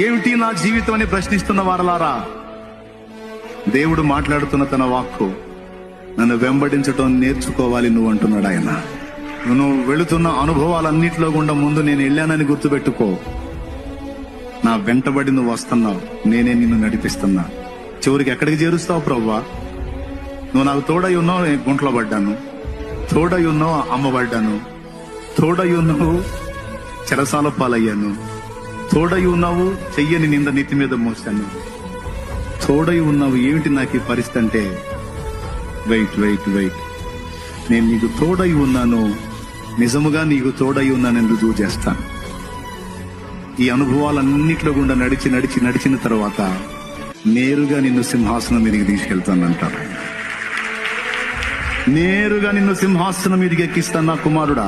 ఏమిటి నా జీవితం అని ప్రశ్నిస్తున్న వారలారా, దేవుడు మాట్లాడుతున్న తన వాక్కు, నన్ను వెంబడించటం నేర్చుకోవాలి నువ్వు అంటున్నాడు ఆయన. నువ్వు వెళుతున్న అనుభవాలన్నిటిలో గుండా ముందు నేను వెళ్ళానని గుర్తుపెట్టుకో. నా వెంటబడి నువ్వు వస్తున్నావు, నేనే నిన్ను నడిపిస్తున్నా. చివరికి ఎక్కడికి చేరుస్తావు ప్రభువా? నువ్వు నాకు తోడై ఉన్నావు, నేను గుంట్లో పడ్డాను. తోడై ఉన్నావు, అమ్మబడ్డాను. తోడై ఉన్నావు, చెరసాల పాలయ్యాను. తోడై ఉన్నావు, చెయ్యని నింద నెత్తి మీద మోసాను. తోడై ఉన్నావు, ఏమిటి నాకు ఈ పరిస్థితి అంటే, వెయిట్ వెయిట్ వెయిట్, నేను నీకు తోడై ఉన్నాను, నిజముగా నీకు తోడై ఉన్నానని రుజువు చేస్తాను. ఈ అనుభవాలన్నిట్లో గుండా నడిచిన తర్వాత నేరుగా నిన్ను సింహాసనం మీదకి తీసుకెళ్తానంటాడు. నేరుగా నిన్ను సింహాసనం మీదకి ఎక్కిస్తాను నా కుమారుడా.